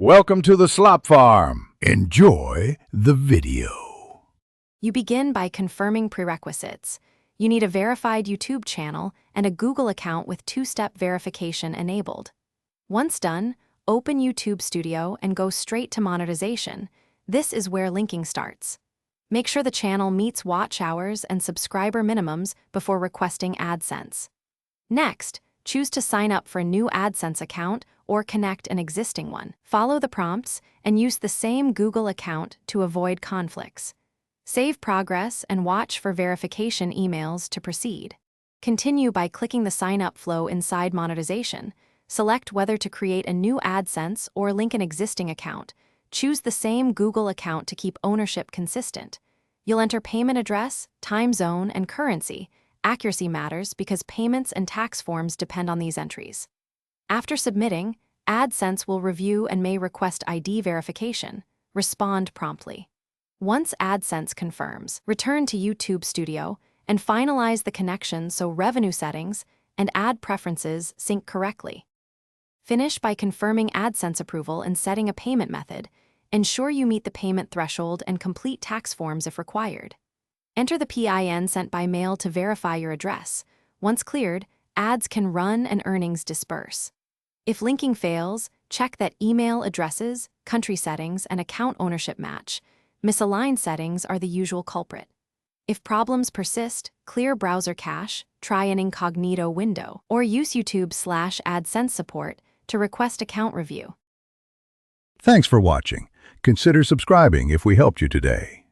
Welcome to the Slop Farm. Enjoy the video. You begin by confirming prerequisites. You need a verified YouTube channel and a Google account with two-step verification enabled. Once done, open YouTube Studio and go straight to monetization. This is where linking starts. Make sure the channel meets watch hours and subscriber minimums before requesting AdSense. Next, choose to sign up for a new AdSense account or connect an existing one. Follow the prompts and use the same Google account to avoid conflicts. Save progress and watch for verification emails to proceed. Continue by clicking the sign-up flow inside monetization. Select whether to create a new AdSense or link an existing account. Choose the same Google account to keep ownership consistent. You'll enter payment address, time zone, and currency. Accuracy matters because payments and tax forms depend on these entries. After submitting, AdSense will review and may request ID verification. Respond promptly. Once AdSense confirms, return to YouTube Studio and finalize the connection so revenue settings and ad preferences sync correctly. Finish by confirming AdSense approval and setting a payment method. Ensure you meet the payment threshold and complete tax forms if required. Enter the PIN sent by mail to verify your address. Once cleared, ads can run and earnings disperse. If linking fails, check that email addresses, country settings, and account ownership match. Misaligned settings are the usual culprit. If problems persist, clear browser cache, try an incognito window, or use YouTube/AdSense support to request account review. Thanks for watching. Consider subscribing if we helped you today.